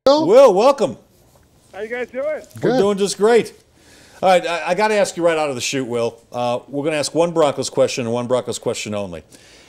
Will, welcome. How you guys doing? We're doing just great. All right, I got to ask you right out of the chute, Will. We're going to ask one Broncos question and one Broncos question only.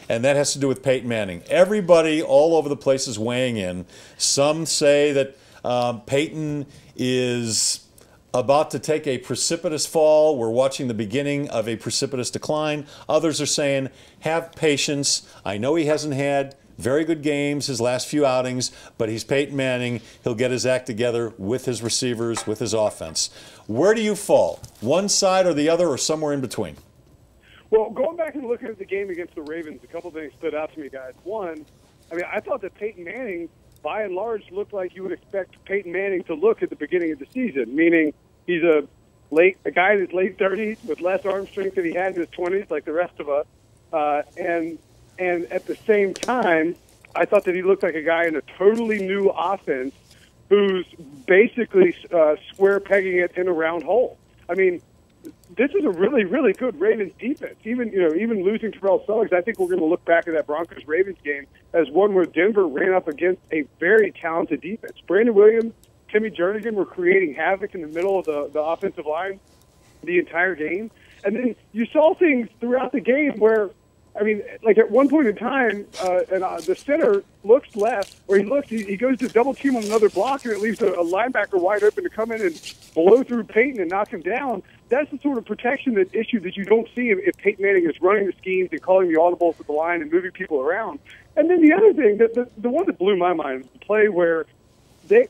And that has to do with Peyton Manning. Everybody all over the place is weighing in. Some say that Peyton is about to take a precipitous fall. We're watching the beginning of a precipitous decline. Others are saying, have patience. I know he hasn't had very good games his last few outings, but he's Peyton Manning. He'll get his act together with his receivers, with his offense. Where do you fall? One side or the other, or somewhere in between? Well, going back and looking at the game against the Ravens, a couple things stood out to me, guys. One, I thought that Peyton Manning, by and large, looked like you would expect Peyton Manning to look at the beginning of the season, meaning he's a guy in his late 30s with less arm strength than he had in his 20s, like the rest of us, and at the same time, I thought that he looked like a guy in a totally new offense who's basically square pegging it in a round hole. I mean, this is a really, really good Ravens defense. Even losing Terrell Suggs, I think we're going to look back at that Broncos-Ravens game as one where Denver ran up against a very talented defense. Brandon Williams, Timmy Jernigan were creating havoc in the middle of the offensive line the entire game. And then you saw things throughout the game where, like at one point in time, the center looks left, or he goes to double team on another block, and it leaves a linebacker wide open to come in and blow through Peyton and knock him down. That's the sort of protection issue that you don't see if Peyton Manning is running the schemes and calling the audibles at the line and moving people around. And then the other thing, the one that blew my mind, was the play where Peyton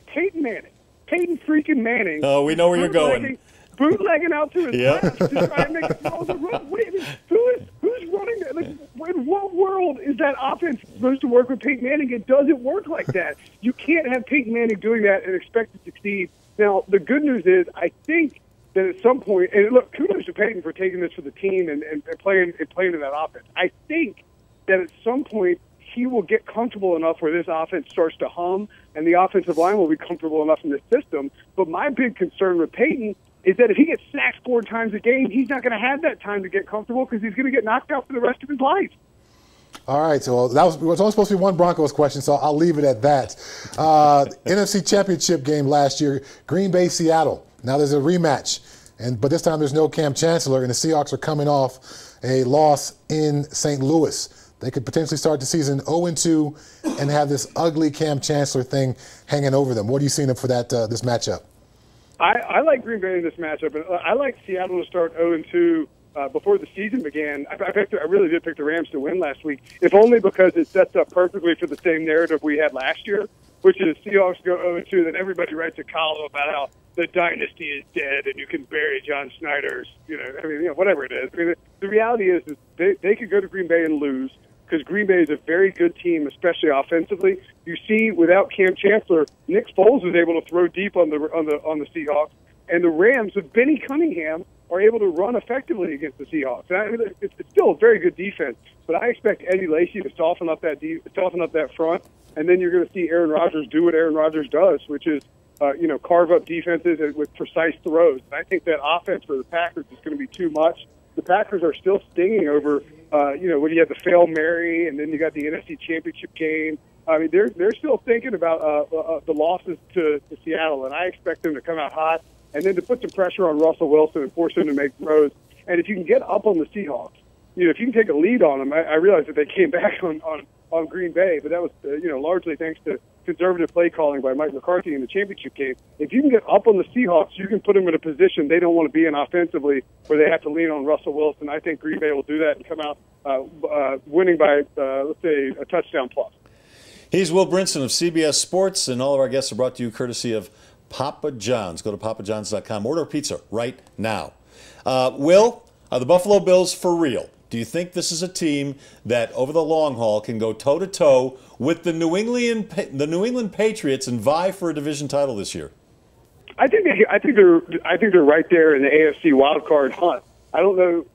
freaking Manning. Oh, we know where you're going. Bootlegging out to his left to try and make a throw the run. Who's running that? Like, in what world is that offense supposed to work with Peyton Manning? It doesn't work like that. You can't have Peyton Manning doing that and expect to succeed. Now, the good news is, I think that at some point, and look, kudos to Peyton for taking this for the team and playing in that offense. I think that at some point he will get comfortable enough where this offense starts to hum and the offensive line will be comfortable enough in the system. But my big concern with Peyton is that if he gets sacked 4 times a game, he's not going to have that time to get comfortable because he's going to get knocked out for the rest of his life. All right, so it was only supposed to be one Broncos question, so I'll leave it at that. NFC Championship game last year, Green Bay, Seattle. Now there's a rematch, but this time there's no Cam Chancellor, and the Seahawks are coming off a loss in St. Louis. They could potentially start the season 0-2 and have this ugly Cam Chancellor thing hanging over them. What are you seeing for this matchup? I like Green Bay in this matchup, and I like Seattle to start 0-2 before the season began. I really did pick the Rams to win last week, if only because it sets up perfectly for the same narrative we had last year, which is Seahawks go 0-2, then everybody writes a column about how the dynasty is dead and you can bury John Snyder's, whatever it is. The reality is they could go to Green Bay and lose, because Green Bay is a very good team, especially offensively. You see, without Cam Chancellor, Nick Foles was able to throw deep on the Seahawks, and the Rams with Benny Cunningham are able to run effectively against the Seahawks. It's still a very good defense, but I expect Eddie Lacy to soften up that front, and then you're going to see Aaron Rodgers do what Aaron Rodgers does, which is carve up defenses with precise throws. And I think that offense for the Packers is going to be too much. The Packers are still stinging over, when you have the Fail Mary, and then you got the NFC Championship game. They're still thinking about the losses to Seattle, and I expect them to come out hot, and then to put some pressure on Russell Wilson and force him to make throws. And if you can get up on the Seahawks, if you can take a lead on them, I realize that they came back on Green Bay, but that was largely thanks to conservative play calling by Mike McCarthy in the championship game. If you can get up on the Seahawks, you can put them in a position they don't want to be in offensively, where they have to lean on Russell Wilson. I think Green Bay will do that and come out winning by, let's say, a touchdown plus. He's Will Brinson of CBS Sports, and all of our guests are brought to you courtesy of Papa John's. Go to papajohns.com. Order pizza right now. Will, are the Buffalo Bills for real? Do you think this is a team that, over the long haul, can go toe-to-toe with the New England Patriots and vie for a division title this year? I think they're right there in the AFC wildcard hunt. I don't know.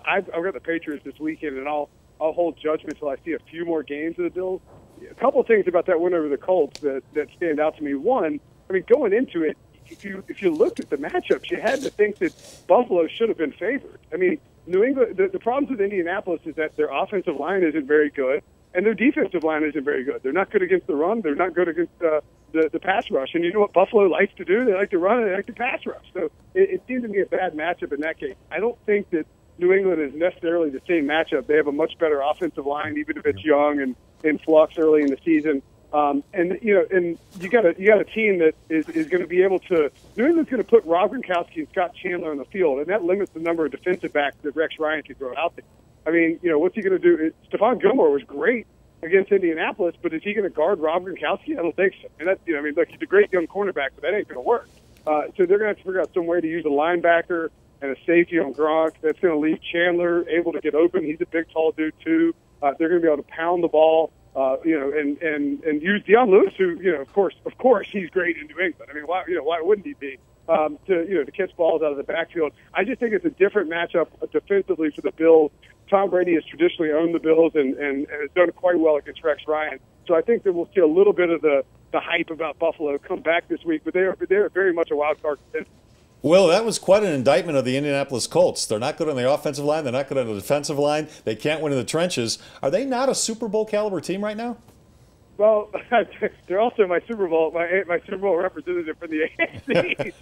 I've got the Patriots this weekend, and I'll hold judgment until I see a few more games of the Bills. A couple of things about that win over the Colts that stand out to me. One, going into it, if you looked at the matchups, you had to think that Buffalo should have been favored. New England, the problems with Indianapolis is that their offensive line isn't very good, and their defensive line isn't very good. They're not good against the run. They're not good against the pass rush. And you know what Buffalo likes to do? They like to run and they like to pass rush. So it seems to be a bad matchup in that case. I don't think that New England is necessarily the same matchup. They have a much better offensive line, even if it's young and in flux early in the season. And you got a team that is going to be able to. New England's going to put Rob Gronkowski and Scott Chandler on the field, and that limits the number of defensive backs that Rex Ryan can throw out there. I mean, what's he going to do? Stephon Gilmore was great against Indianapolis, but is he going to guard Rob Gronkowski? I don't think so. And that's, look, he's a great young cornerback, but that ain't going to work. So they're going to have to figure out some way to use a linebacker and a safety on Gronk. That's going to leave Chandler able to get open. He's a big, tall dude too. They're going to be able to pound the ball. And use Deion Lewis, who, of course, he's great in New England. I mean, why wouldn't he be? To catch balls out of the backfield. I just think it's a different matchup defensively for the Bills. Tom Brady has traditionally owned the Bills and has done quite well against Rex Ryan. So I think that we'll see a little bit of the hype about Buffalo come back this week, but they're very much a wild card contender. Well, that was quite an indictment of the Indianapolis Colts. They're not good on the offensive line. They're not good on the defensive line. They can't win in the trenches. Are they not a Super Bowl caliber team right now? Well, they're also my Super Bowl representative for the AFC.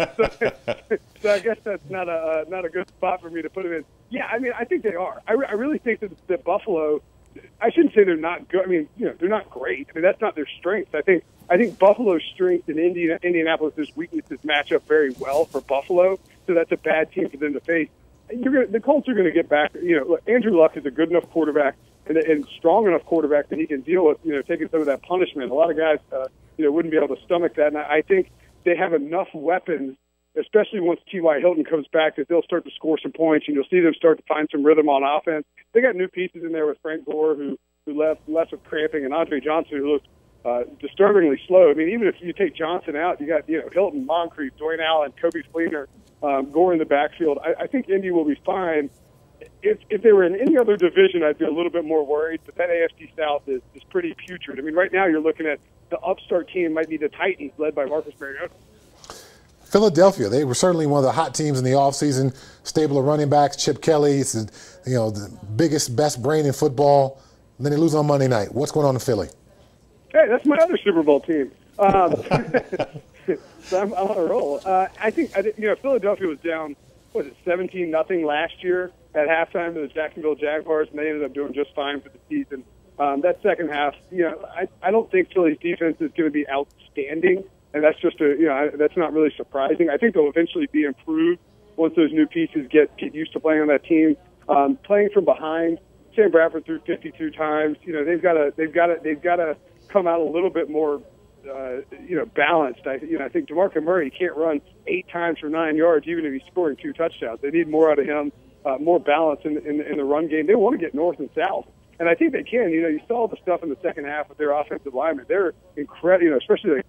so I guess that's not a good spot for me to put them in. Yeah, I mean, I think they are. I really think that Buffalo. I shouldn't say they're not good. I mean, they're not great. I mean, that's not their strength. I think Buffalo's strength and Indianapolis' weaknesses match up very well for Buffalo. So that's a bad team for them to face. The Colts are going to get back. Look, Andrew Luck is a good enough quarterback and strong enough quarterback that he can deal with, taking some of that punishment. A lot of guys, wouldn't be able to stomach that. And I think they have enough weapons, especially once T.Y. Hilton comes back, that they'll start to score some points, and you'll see them start to find some rhythm on offense. They got new pieces in there with Frank Gore, who left with cramping, and Andre Johnson, who looks disturbingly slow. I mean, even if you take Johnson out, you got Hilton, Moncrief, Dwayne Allen, Kobe Fleener, Gore in the backfield. I think Indy will be fine. If they were in any other division, I'd be a little bit more worried. But that AFC South is pretty putrid. I mean, right now you're looking at the upstart team might be the Titans, led by Marcus Mariota. Philadelphia, they were certainly one of the hot teams in the offseason. Stable of running backs, Chip Kelly, the biggest, best brain in football. And then they lose on Monday night. What's going on in Philly? Hey, that's my other Super Bowl team. So I'm on a roll. I think Philadelphia was down, 17-0 last year at halftime to the Jacksonville Jaguars, and they ended up doing just fine for the season. That second half, I don't think Philly's defense is going to be outstanding, and that's just that's not really surprising. I think they'll eventually be improved once those new pieces get used to playing on that team. Playing from behind, Sam Bradford threw 52 times. They've got to come out a little bit more balanced. I think DeMarco Murray can't run 8 times for 9 yards, even if he's scoring 2 touchdowns. They need more out of him, more balance in the run game. They want to get north and south, and I think they can. You saw the stuff in the second half with their offensive linemen. They're incredible. Especially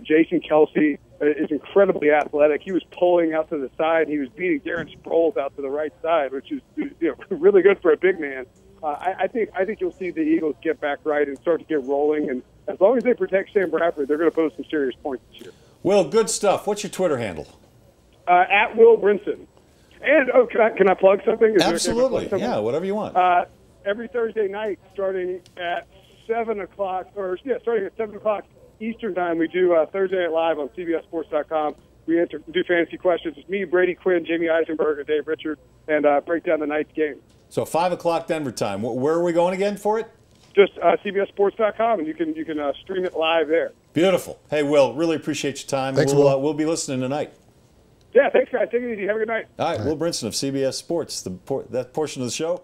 Jason Kelsey is incredibly athletic. He was pulling out to the side. He was beating Darren Sproles out to the right side, which is really good for a big man. I think you'll see the Eagles get back right and start to get rolling. And as long as they protect Sam Bradford, they're going to put some serious points this year. Will, good stuff. What's your Twitter handle? At Will Brinson. And can I plug something? Absolutely. Yeah, whatever you want. Every Thursday night, starting at 7 o'clock, starting at 7 o'clock Eastern time, we do Thursday Night Live on CBSSports.com. We do fantasy questions. It's me, Brady Quinn, Jamie Eisenberg, and Dave Richard, and break down the night's game. So 5 o'clock Denver time. Where are we going again for it? Just CBSSports.com, and you can stream it live there. Beautiful. Hey, Will, really appreciate your time. Thanks, Will. We'll be listening tonight. Yeah, thanks, guys. Take it easy. Have a good night. All right, Will Brinson of CBS Sports, that portion of the show.